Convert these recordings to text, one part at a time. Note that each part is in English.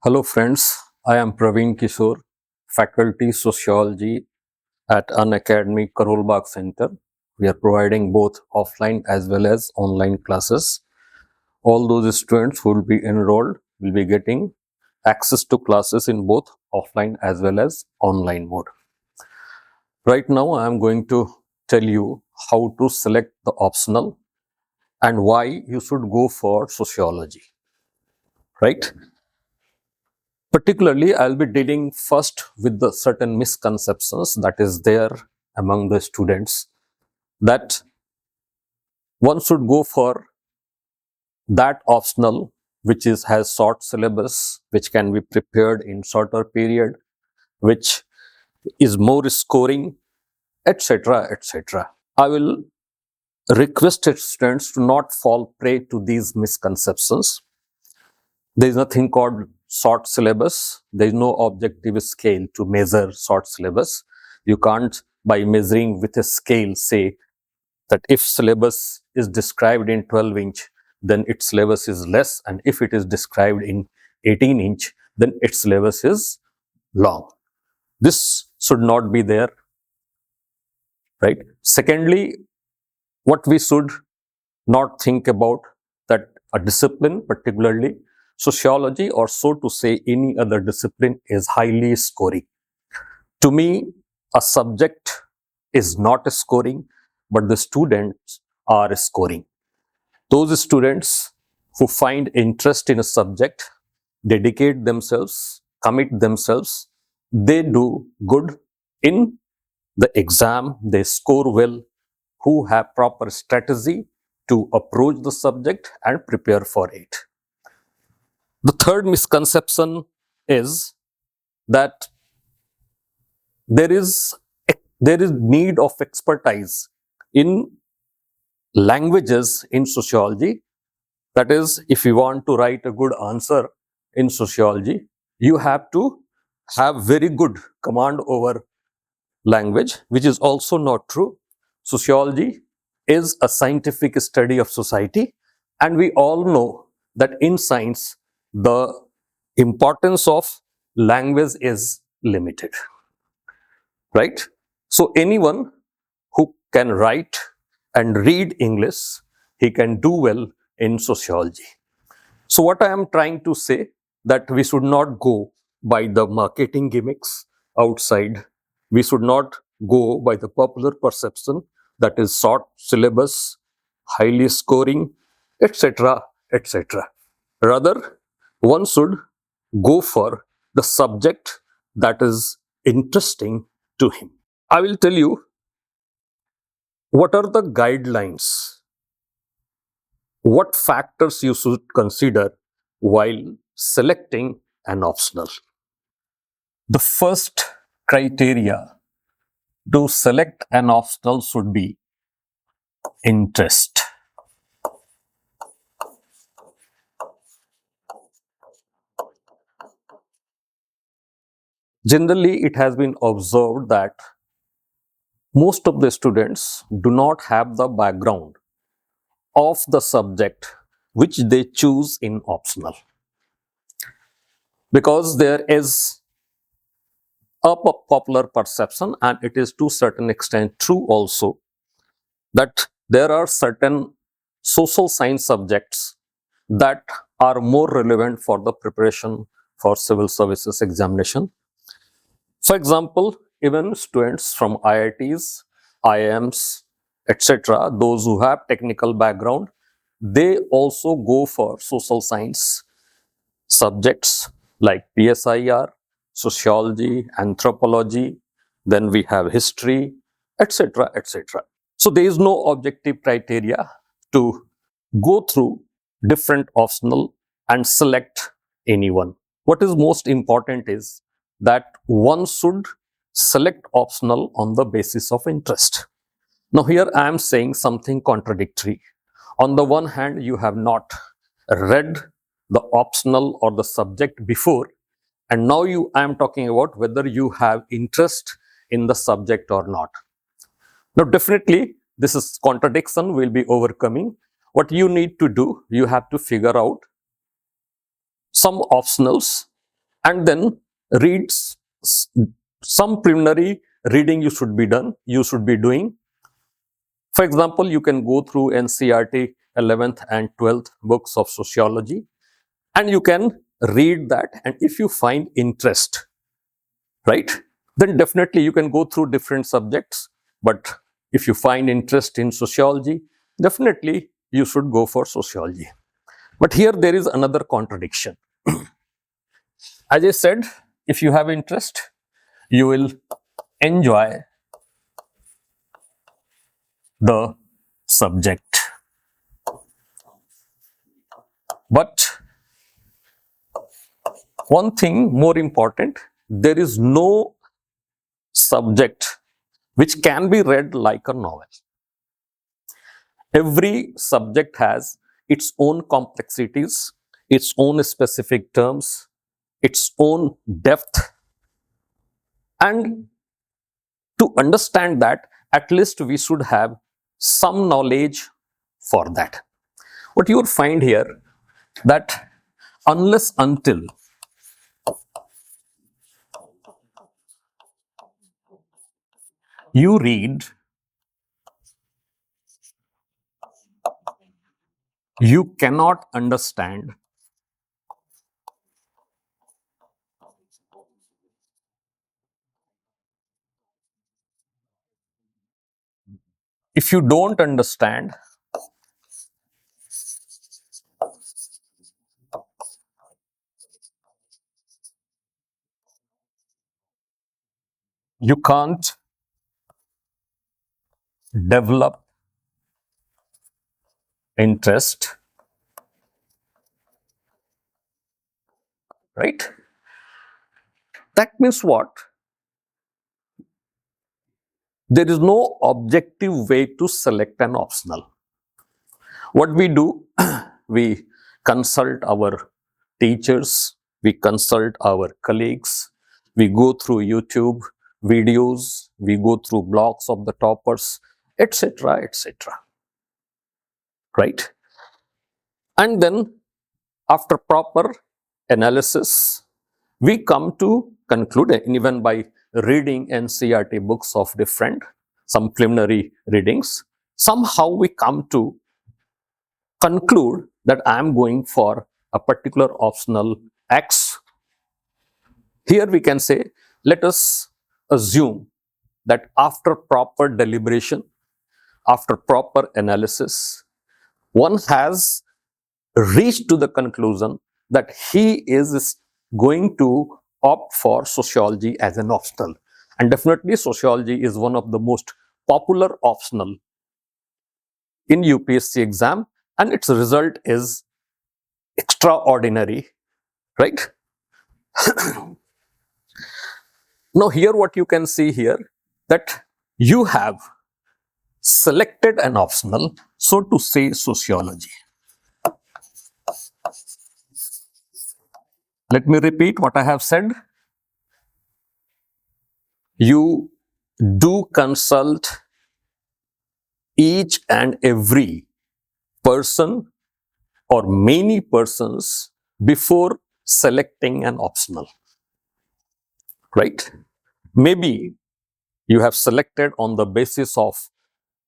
Hello friends, I am Praveen Kishore, Faculty Sociology at Unacademy Karol Bagh Center. We are providing both offline as well as online classes. All those students who will be enrolled will be getting access to classes in both offline as well as online mode. Right now I am going to tell you how to select the optional and why you should go for sociology, right? Particularly, I'll be dealing first with the certain misconceptions that is there among the students, that one should go for that optional which has short syllabus, which can be prepared in shorter period, which is more scoring, etc., etc. I will request students to not fall prey to these misconceptions. There is nothing called short syllabus. There is no objective scale to measure short syllabus. You can't, by measuring with a scale, say that if syllabus is described in 12-inch, then its syllabus is less, and if it is described in 18-inch, then its syllabus is long. This should not be there, right? Secondly, what we should not think about, that a discipline, particularly sociology, or so to say any other discipline, is highly scoring. To me, a subject is not scoring, but the students are scoring. Those students who find interest in a subject, dedicate themselves, commit themselves, they do good in the exam, they score well, who have proper strategy to approach the subject and prepare for it. The third misconception is that there is need of expertise in languages in sociology. That is, if you want to write a good answer in sociology, you have to have very good command over language, which is also not true. Sociology is a scientific study of society, and we all know that in science the importance of language is limited, right? So anyone who can write and read English, he can do well in sociology. So what I am trying to say, that we should not go by the marketing gimmicks outside. We should not go by the popular perception, that is short syllabus, highly scoring, etc., etc. Rather, one should go for the subject that is interesting to him. I will tell you what are the guidelines, what factors you should consider while selecting an optional. The first criteria to select an optional should be interest. Generally, it has been observed that most of the students do not have the background of the subject which they choose in optional, because there is a popular perception, and it is to a certain extent true also, that there are certain social science subjects that are more relevant for the preparation for civil services examination. For example, even students from IITs, IIMs, etc., those who have technical background, they also go for social science subjects like PSIR, sociology, anthropology, then we have history, etc., etc. So there is no objective criteria to go through different optional and select anyone. What is most important is that one should select optional on the basis of interest. Now here I am saying something contradictory. On the one hand, you have not read the optional or the subject before, and now I am talking about whether you have interest in the subject or not. Now definitely this is contradiction will be overcoming. What you need to do, you have to figure out some optionals and then read some preliminary reading you should be doing. For example, you can go through NCERT 11th and 12th books of sociology, and you can read that, and if you find interest, right, then definitely you can go through different subjects. But if you find interest in sociology, definitely you should go for sociology. But here there is another contradiction. As I said, if you have interest, you will enjoy the subject. But one thing more important, there is no subject which can be read like a novel. Every subject has its own complexities, its own specific terms, its own depth. And to understand that, at least we should have some knowledge for that. What you will find here, that unless until you read, you cannot understand if you don't understand, you can't develop interest, right? That means what? There is no objective way to select an optional. What we do, we consult our teachers, we consult our colleagues, we go through YouTube videos, we go through blogs of the toppers, etc., etc. Right? And then, after proper analysis, we come to conclude, and even by reading NCERT books of different, some preliminary readings, somehow we come to conclude that I am going for a particular optional X. Here we can say, let us assume that after proper deliberation, after proper analysis, one has reached to the conclusion that he is going to opt for sociology as an optional. And definitely sociology is one of the most popular optional in UPSC exam, and its result is extraordinary, right? Now here what you can see here, that you have selected an optional, so to say sociology. Let me repeat what I have said. You do consult each and every person or many persons before selecting an optional, right? Maybe you have selected on the basis of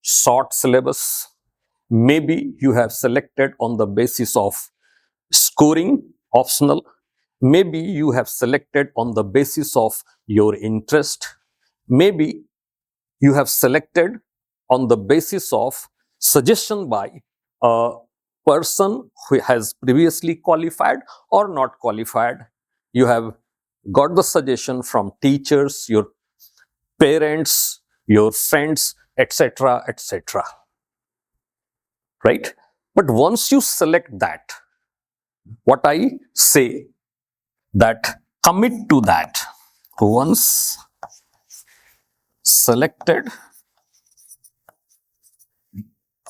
short syllabus. Maybe you have selected on the basis of scoring optional. Maybe you have selected on the basis of your interest. Maybe you have selected on the basis of suggestion by a person who has previously qualified or not qualified. You have got the suggestion from teachers, your parents, your friends, etc., etc. Right? But once you select that, what I say, that commit to that. Once selected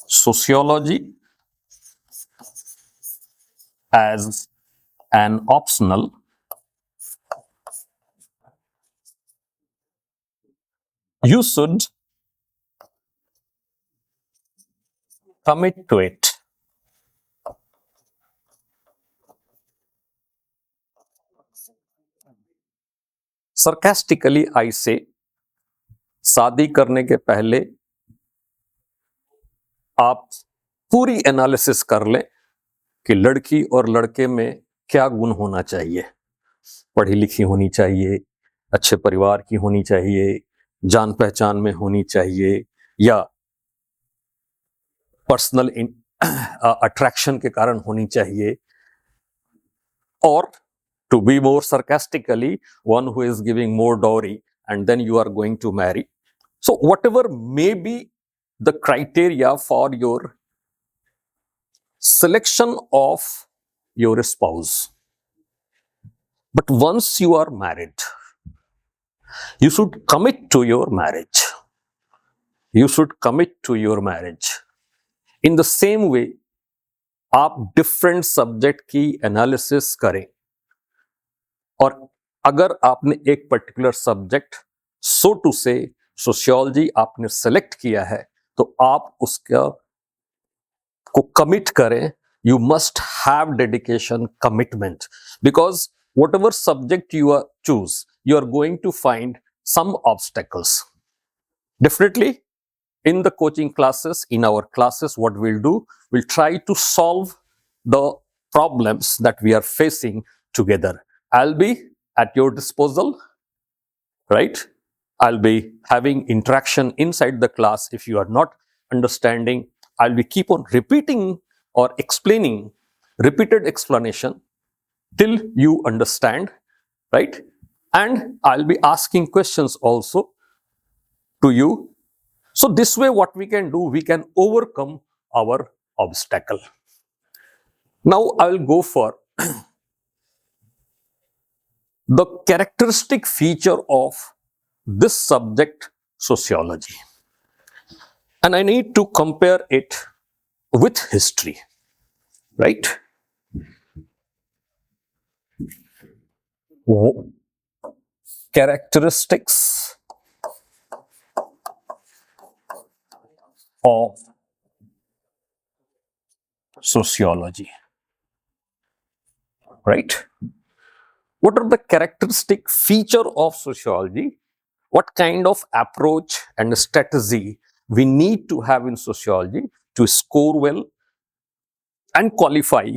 sociology as an optional, you should commit to it. sarcastically I say, शादी करने के पहले आप पूरी analysis कर लें कि लड़की और लड़के में क्या गुण होना चाहिए। पढ़ी लिखी होनी चाहिए, अच्छे परिवार की होनी चाहिए, जान पहचान में होनी चाहिए, या पर्सनल अट्रैक्शन के कारण होनी चाहिए, और to be more sarcastically, one who is giving more dowry and then you are going to marry. So whatever may be the criteria for your selection of your spouse, but once you are married, you should commit to your marriage. You should commit to your marriage. In the same way, आप different subject की analysis करें, और अगर आपने एक particular subject, so to say sociology आपने select किया है, तो आप उसका को कमिट करें. You must have dedication, commitment, because whatever subject you are choose, you are going to find some obstacles. Definitely, in the coaching classes, in our classes, what we'll do, we'll try to solve the problems that we are facing together. I'll be at your disposal, right? I'll be having interaction inside the class. If you are not understanding, I'll be keep on repeating or explaining, repeated explanation till you understand, right? And I'll be asking questions also to you. So this way what we can do, we can overcome our obstacle. Now I will go for the characteristic feature of this subject, sociology. And I need to compare it with history, right? Characteristics of sociology, right? What are the characteristic feature of sociology? What kind of approach and strategy we need to have in sociology to score well and qualify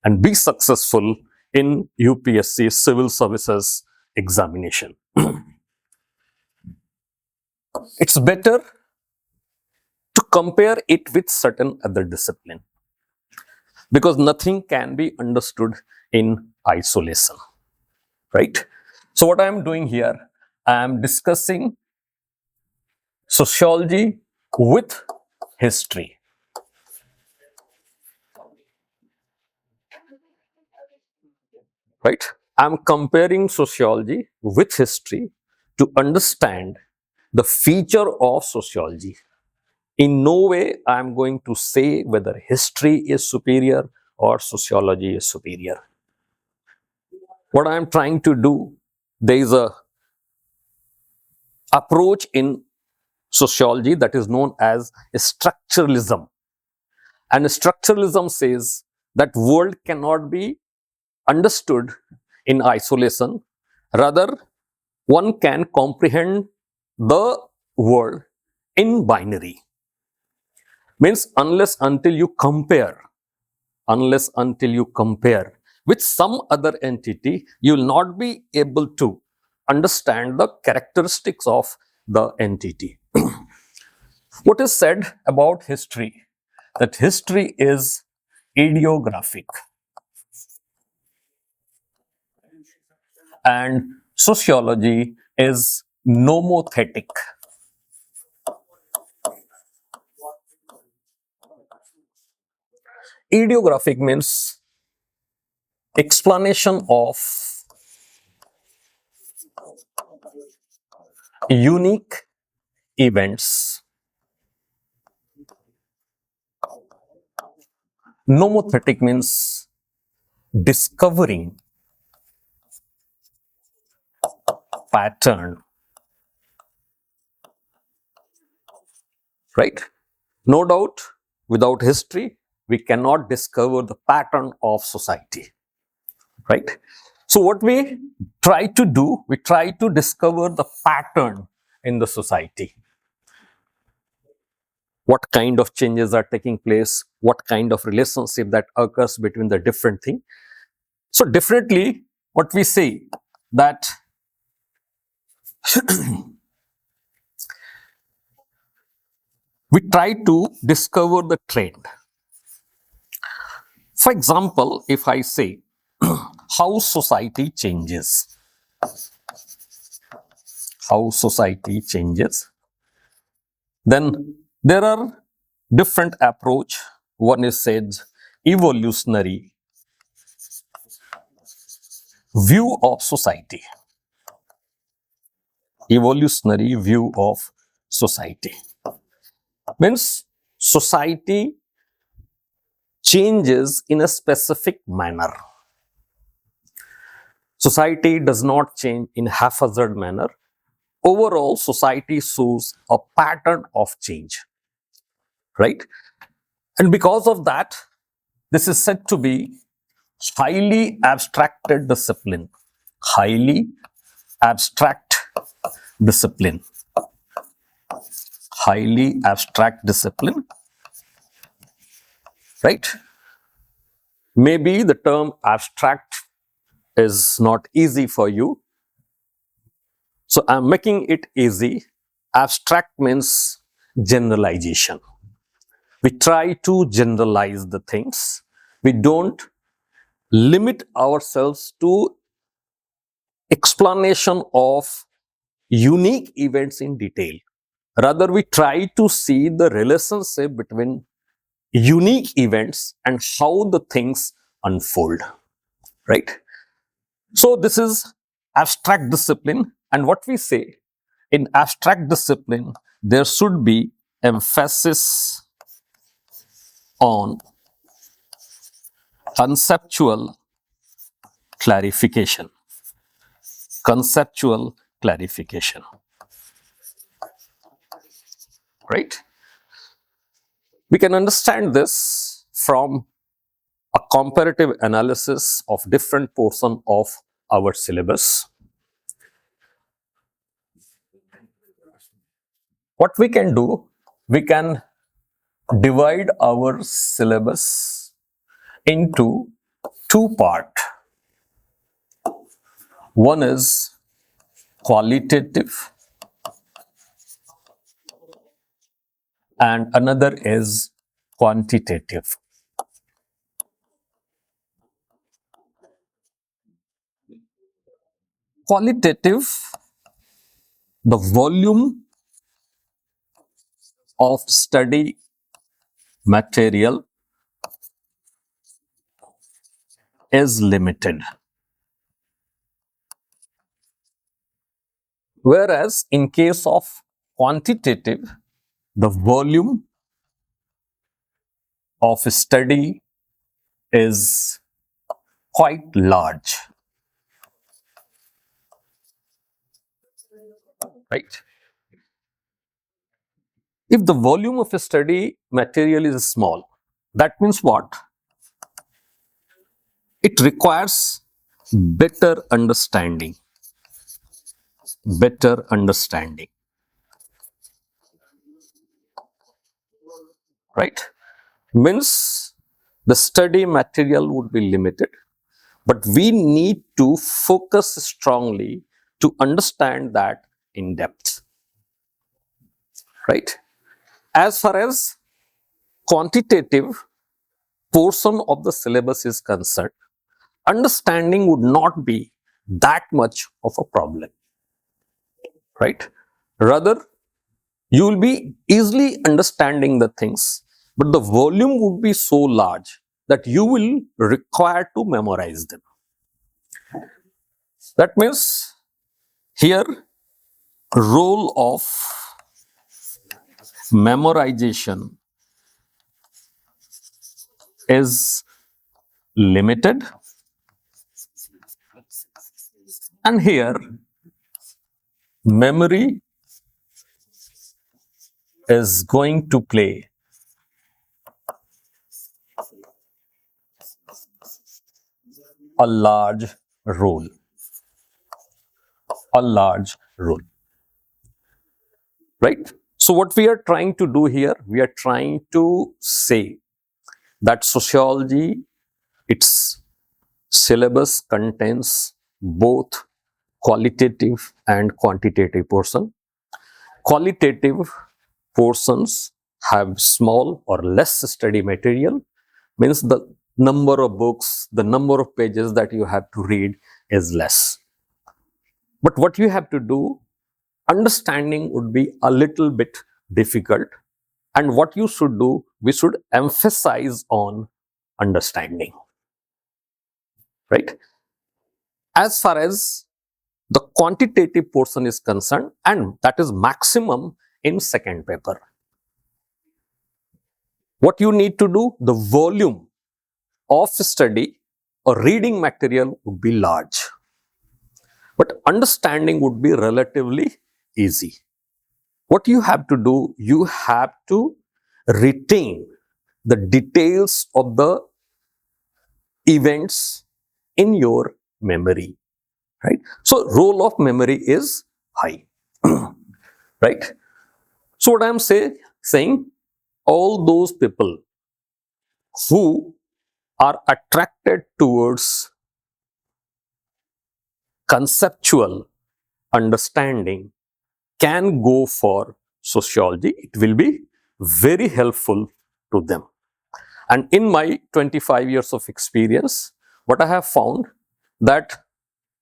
and be successful in UPSC civil services examination? It's better to compare it with certain other discipline, because nothing can be understood in isolation, right? So what I am doing here, I am discussing sociology with history. Right? I am comparing sociology with history to understand the feature of sociology. In no way I am going to say whether history is superior or sociology is superior. What I am trying to do, there is a approach in sociology that is known as structuralism. And structuralism says that world cannot be understood in isolation. Rather, one can comprehend the world in binary. Means unless until you compare with some other entity, you will not be able to understand the characteristics of the entity. What is said about history? That history is ideographic and sociology is nomothetic. Ideographic means explanation of unique events. Nomothetic means discovering pattern, right? No doubt, without history, we cannot discover the pattern of society, right? So what we try to do, we try to discover the pattern in the society. What kind of changes are taking place, what kind of relationship that occurs between the different thing. So definitely what we say that we try to discover the trend. For example, if I say how society changes, then there are different approach. One is said evolutionary view of society. Evolutionary view of society means society changes in a specific manner. Society does not change in haphazard manner. Overall, society shows a pattern of change, right? And because of that, this is said to be highly abstracted discipline. Highly abstract discipline. Highly abstract discipline, right? Maybe the term abstract is not easy for you. So I'm making it easy. Abstract means generalization. We try to generalize the things. We don't limit ourselves to explanation of unique events in detail. Rather, we try to see the relationship between unique events and how the things unfold, right? So this is abstract discipline, and what we say in abstract discipline, there should be emphasis on conceptual clarification. Conceptual clarification, right? We can understand this from a comparative analysis of different portion of our syllabus. What we can do, we can divide our syllabus into two parts. One is qualitative and another is quantitative. Qualitative, the volume of study material is limited. Whereas in case of quantitative, the volume of study is quite large, right? If the volume of study material is small, that means what? It requires better understanding. Better understanding, right? Means the study material would be limited, but we need to focus strongly to understand that in depth, right? As far as quantitative portion of the syllabus is concerned, understanding would not be that much of a problem, right? Rather, you will be easily understanding the things, but the volume would be so large that you will require to memorize them. That means here role of memorization is limited, and here memory is going to play a large role. A large role. Right? So what we are trying to do here, we are trying to say that sociology, its syllabus contains both qualitative and quantitative portion. Qualitative portions have small or less study material, means the number of books, the number of pages that you have to read is less. But what you have to do, understanding would be a little bit difficult. And what you should do, we should emphasize on understanding. Right? As far as the quantitative portion is concerned, and that is maximum in second paper. What you need to do, the volume of study or reading material would be large, but understanding would be relatively easy. What you have to do, you have to retain the details of the events in your memory, right? So role of memory is high, right? So what I am saying, all those people who are attracted towards conceptual understanding can go for sociology. It will be very helpful to them. And in my 25 years of experience, what I have found that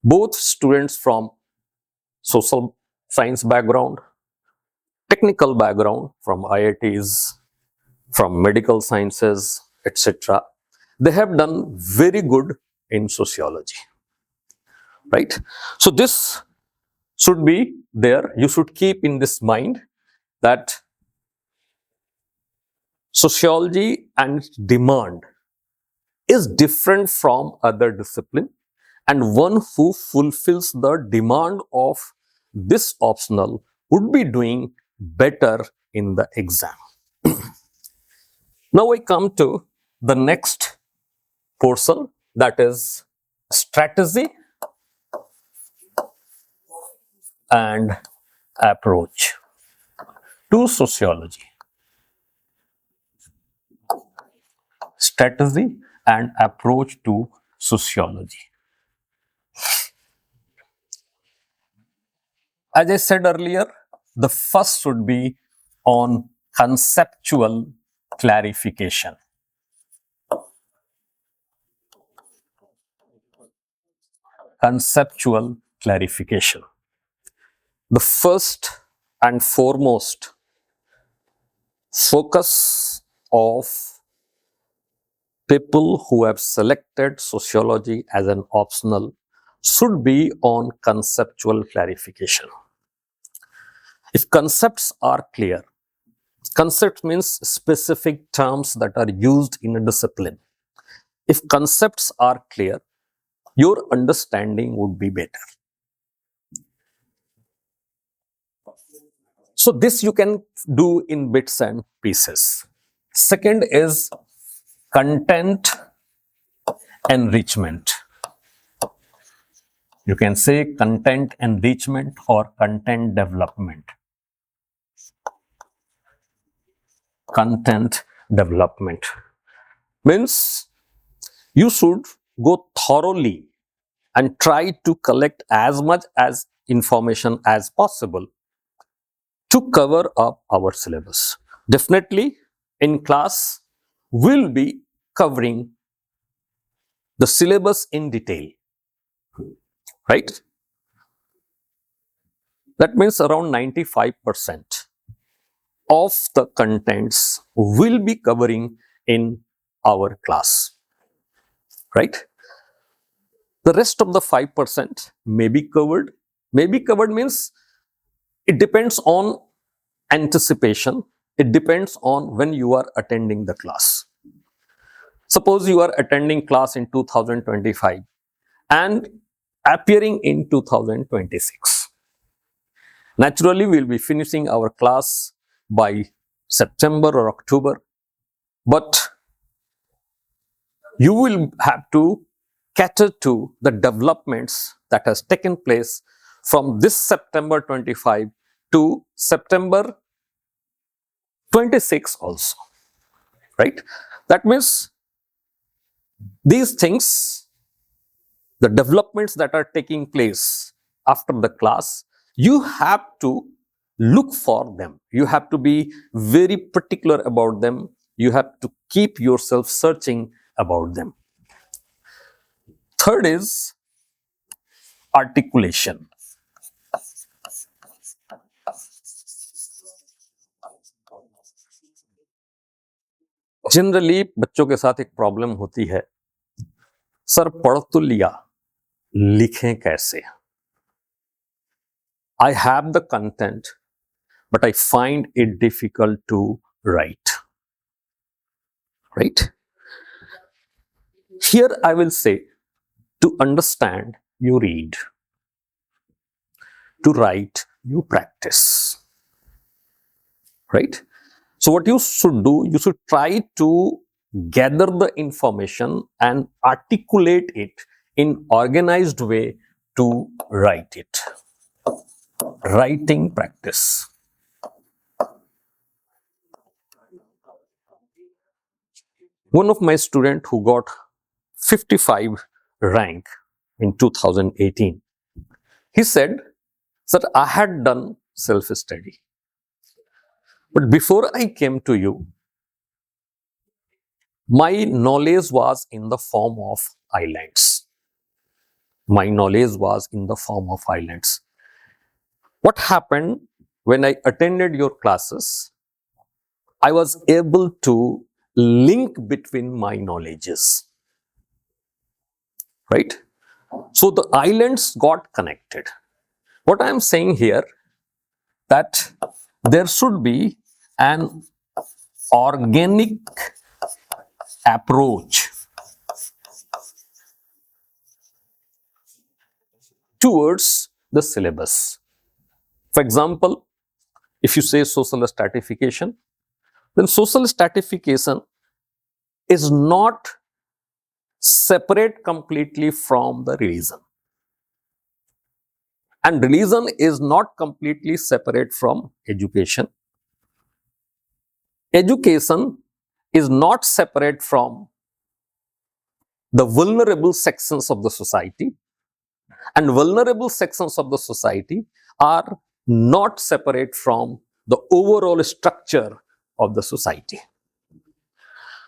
both students from social science background, technical background from IITs, from medical sciences, etc., they have done very good in sociology, right? So this should be there. You should keep in this mind that sociology and demand is different from other discipline, and one who fulfills the demand of this optional would be doing better in the exam. Now I come to the next portion, that is strategy and approach to sociology. Strategy and approach to sociology. As I said earlier, the first should be on conceptual clarification. Conceptual clarification. The first and foremost focus of people who have selected sociology as an optional should be on conceptual clarification. If concepts are clear, concept means specific terms that are used in a discipline. If concepts are clear, your understanding would be better. So this you can do in bits and pieces. Second is content enrichment. You can say content enrichment or content development. Content development means you should go thoroughly and try to collect as much as information as possible to cover up our syllabus. Definitely in class we'll be covering the syllabus in detail, right? That means around 95% of the contents will be covering in our class, right? The rest of the 5% may be covered. May be covered means it depends on anticipation. It depends on when you are attending the class. Suppose you are attending class in 2025 and appearing in 2026. Naturally, we will be finishing our class by September or October, but you will have to cater to the developments that has taken place from this September 25 to September 26 also, right? That means these things, the developments that are taking place after the class, you have to look for them. You have to be very particular about them. You have to keep yourself searching about them. Third is articulation. Generally बच्चों के साथ एक problem होती है, sir पढ़ तो लिया, लिखें कैसे? I have the content, but I find it difficult to write. Right? Here I will say, to understand, you read. To write, you practice. Right? So what you should do, you should try to gather the information and articulate it in organized way to write it. Writing practice. One of my students who got 55 rank in 2018, he said, sir, I had done self-study. But before I came to you, my knowledge was in the form of islands. My knowledge was in the form of islands. What happened when I attended your classes? I was able to link between my knowledges. Right? So the islands got connected. What I am saying here, that there should be an organic approach towards the syllabus. For example, if you say social stratification, then social stratification is not separate completely from the religion. And religion is not completely separate from education. Education is not separate from the vulnerable sections of the society. And vulnerable sections of the society are not separate from the overall structure of the society.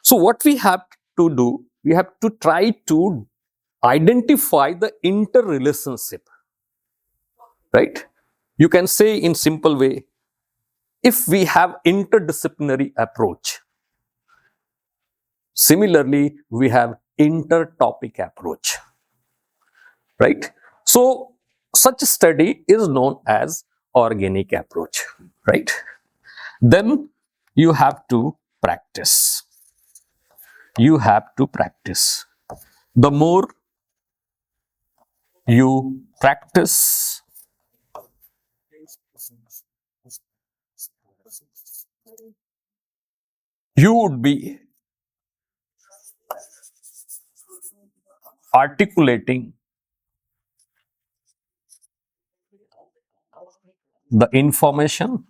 So what we have to do, we have to try to identify the interrelationship. Right? You can say in simple way, if we have interdisciplinary approach, similarly we have intertopic approach. Right? So such study is known as organic approach. Right? Then you have to practice. You have to practice. The more you practice, you would be articulating the information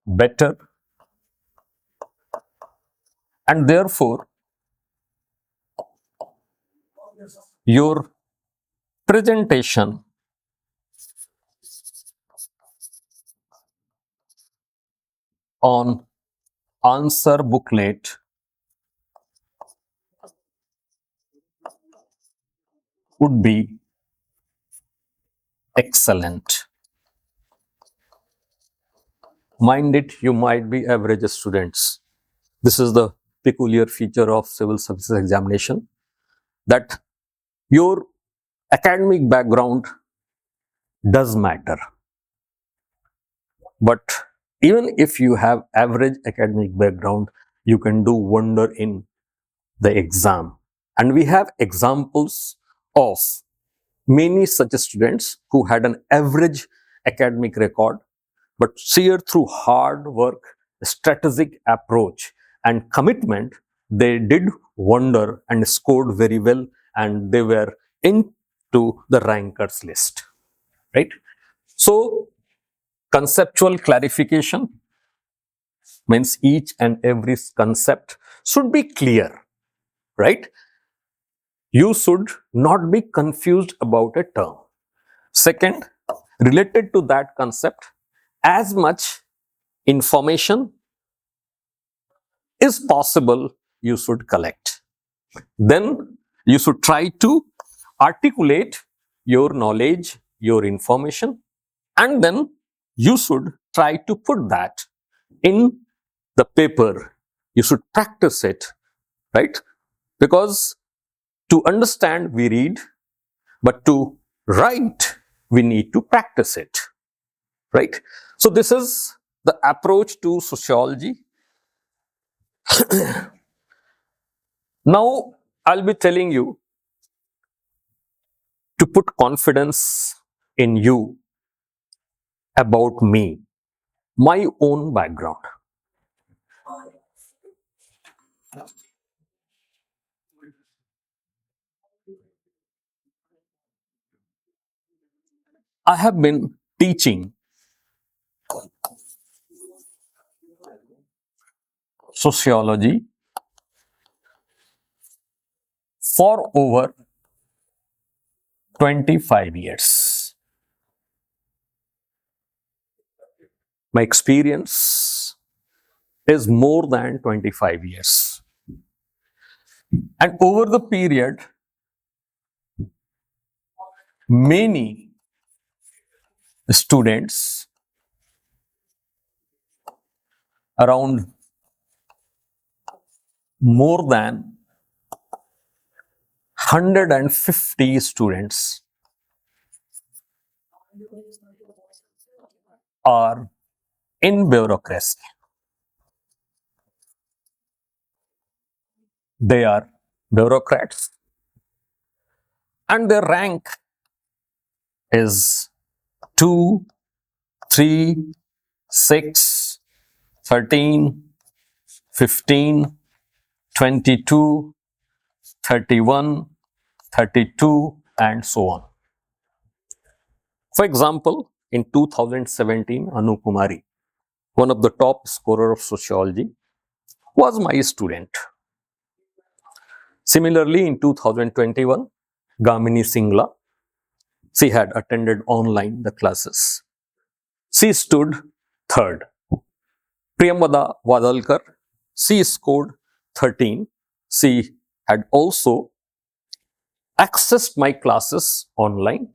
better, and therefore your presentation on answer booklet would be excellent. Mind it, you might be average students. This is the peculiar feature of civil services examination, that your academic background does matter. But even if you have average academic background, you can do wonder in the exam. And we have examples of many such students who had an average academic record, but sheer through hard work, strategic approach, and commitment, they did wonder and scored very well, and they were into the rankers list, right? So conceptual clarification means each and every concept should be clear, right? You should not be confused about a term. Second, related to that concept, as much information is possible, you should collect. Then you should try to articulate your knowledge, your information, and then you should try to put that in the paper. You should practice it, right? Because to understand, we read, but to write, we need to practice it, right? So this is the approach to sociology. Now, I'll be telling you to put confidence in you about me, my own background. I have been teaching sociology for over 25 years. My experience is more than 25 years. And over the period, many students, around more than 150 students, are in bureaucracy. They are bureaucrats, and their rank is 2, 3, 6, 13, 15, 22, 31, 32, and so on. For example, in 2017, Anu Kumari, one of the top scorer of sociology, was my student. Similarly, in 2021, Gamini Singla, she had attended online the classes. She stood third. Priyamvada Vadalkar, she scored 13. She had also accessed my classes online,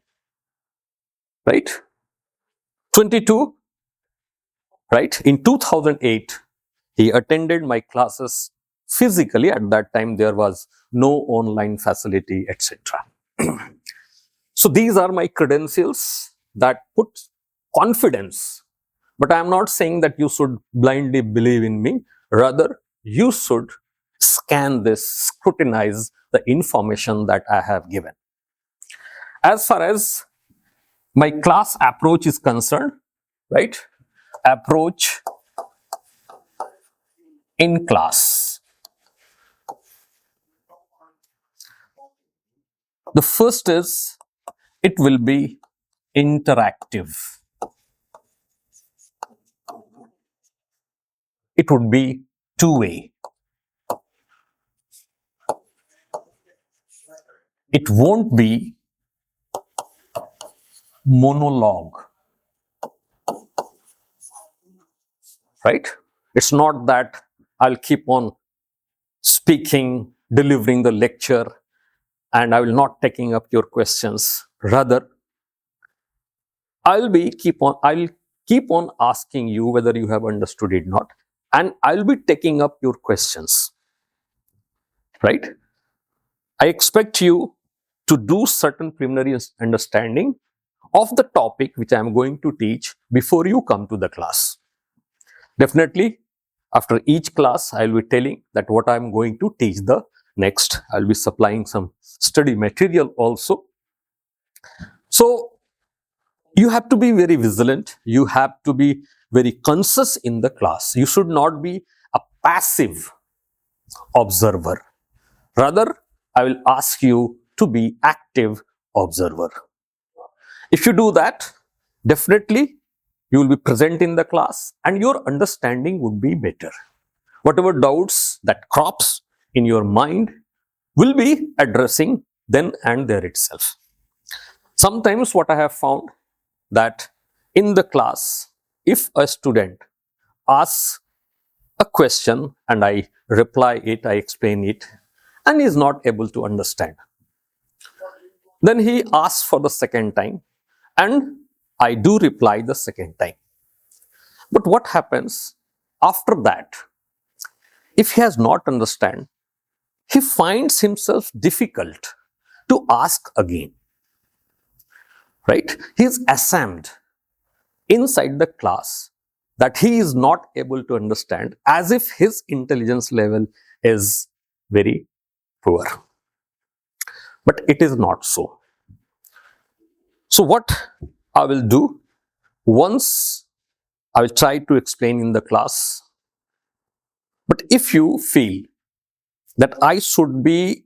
right? 22, right? In 2008, he attended my classes physically. At that time, there was no online facility, etc. So these are my credentials that put confidence. But I am not saying that you should blindly believe in me. Rather, you should scan this, scrutinize the information that I have given. As far as my class approach is concerned, right? Approach in class. The first is, it will be interactive. It would be two-way. It won't be monologue, right? It's not that I'll keep on speaking, delivering the lecture, and I will not taking up your questions. Rather, I'll keep on asking you whether you have understood it or not, and I'll be taking up your questions, right? I expect you to do certain preliminary understanding of the topic which I am going to teach before you come to the class. Definitely, after each class, I will be telling that what I am going to teach the next. I will be supplying some study material also. So, you have to be very vigilant. You have to be very conscious in the class. You should not be a passive observer. Rather, I will ask you to be active observer. If you do that, definitely you will be present in the class and your understanding would be better. Whatever doubts that crops in your mind will be addressing then and there itself. Sometimes what I have found that in the class, if a student asks a question and I reply it, I explain it, and is not able to understand, then he asks for the second time and I do reply the second time. But what happens after that? If he has not understand, he finds himself difficult to ask again. Right? He is ashamed inside the class that he is not able to understand, as if his intelligence level is very poor. But it is not so. So what I will do, once I will try to explain in the class, but if you feel that I should be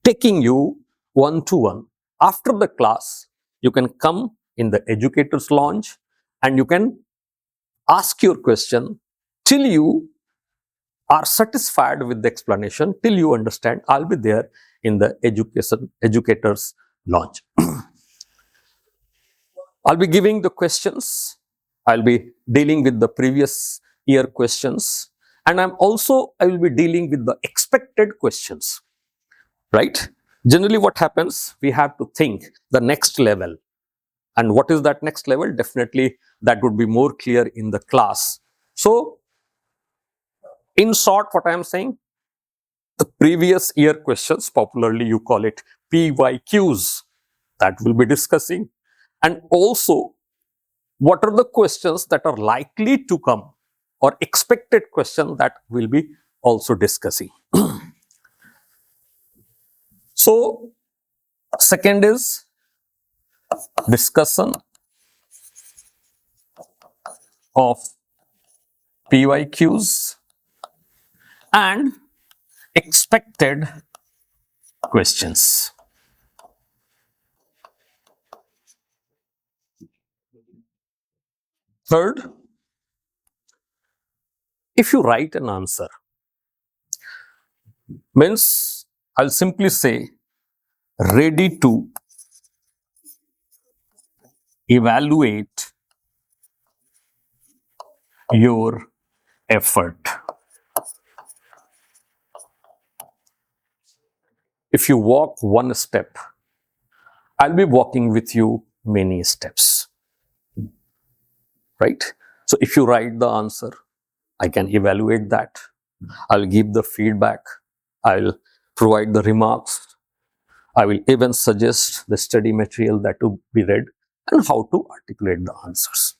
taking you one to one after the class, you can come in the educators lounge and you can ask your question till you are satisfied with the explanation, till you understand. I'll be there in the educators lounge. I'll be giving the questions. I'll be dealing with the previous year questions, and I will be dealing with the expected questions. Right? Generally, what happens? We have to think the next level. And what is that next level? Definitely, that would be more clear in the class. So, in short, what I am saying, the previous year questions, popularly you call it PYQs, that we'll be discussing. And also, what are the questions that are likely to come or expected questions that we'll be also discussing. So, second is discussion of PYQs and expected questions. Third, if you write an answer, means I'll simply say ready to evaluate your effort. If you walk one step, I'll be walking with you many steps. Right? So if you write the answer, I can evaluate that. I'll give the feedback. I'll provide the remarks. I will even suggest the study material that to be read and how to articulate the answers.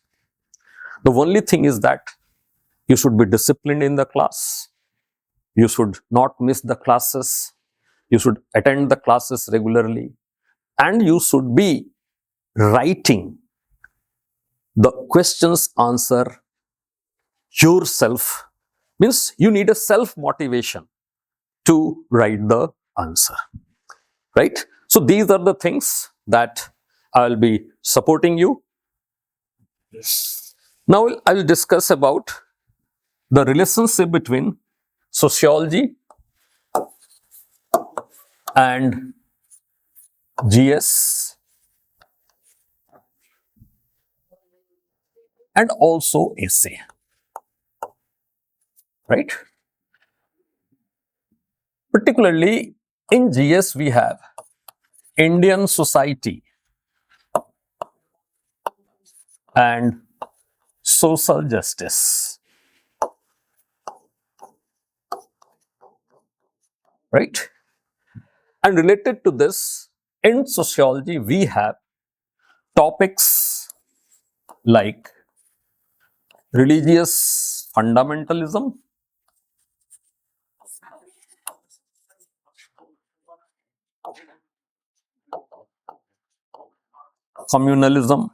The only thing is that you should be disciplined in the class. You should not miss the classes. You should attend the classes regularly. And you should be writing the questions answer yourself. Means you need a self-motivation to write the answer. Right? So these are the things that I will be supporting you. Now I will discuss about the relationship between sociology and GS and also essay. Right? Particularly in GS we have Indian society and social justice. Right? And related to this, in sociology we have topics like religious fundamentalism, communalism,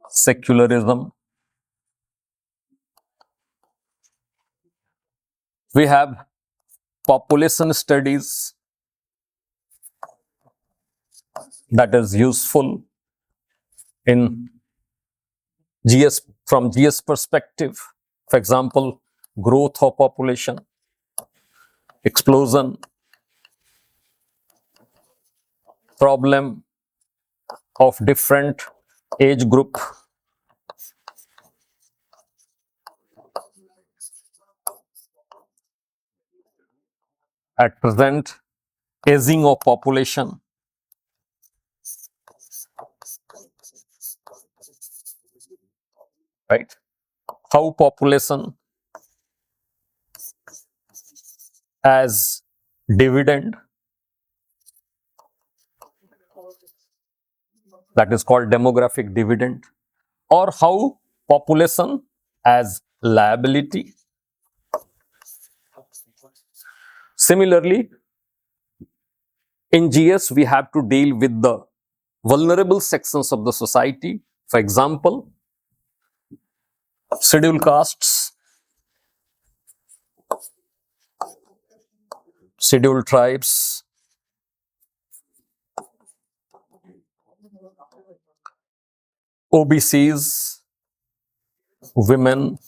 secularism, We have population studies that is useful in GS from GS perspective. For example, growth of population, explosion, problem of different age group, at present aging of population, right? How population as dividend, that is called demographic dividend, or how population as liability. Similarly, in GS, we have to deal with the vulnerable sections of the society. For example, scheduled castes, scheduled tribes, OBCs, women,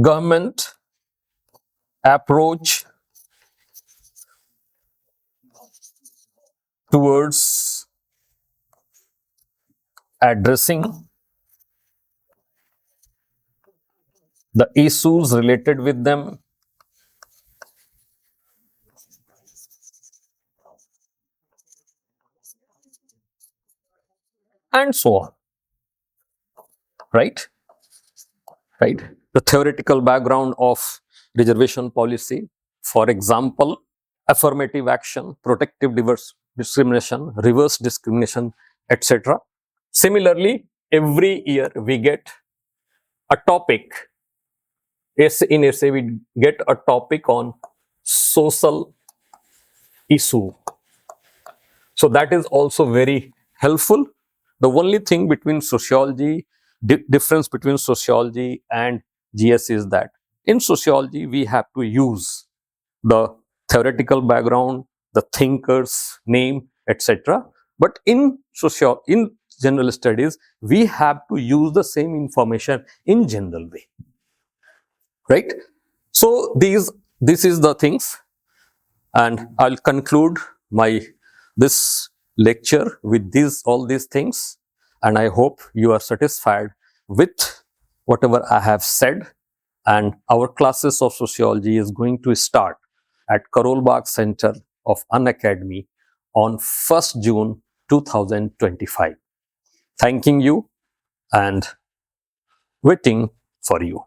government approach towards addressing the issues related with them, and so on, right? Right? The theoretical background of reservation policy, for example, affirmative action, protective discrimination, reverse discrimination, etc. Similarly, every year we get a topic. In essay, we get a topic on social issue. So that is also very helpful. The only thing between sociology, difference between sociology and GS is that in sociology, we have to use the theoretical background, the thinker's name, etc. But in general studies, we have to use the same information in general way, right? So this is the things, and I'll conclude my this lecture with all these things, and I hope you are satisfied with whatever I have said. And our classes of sociology is going to start at Karol Bagh Center of Unacademy on 1st June 2025. Thanking you and waiting for you.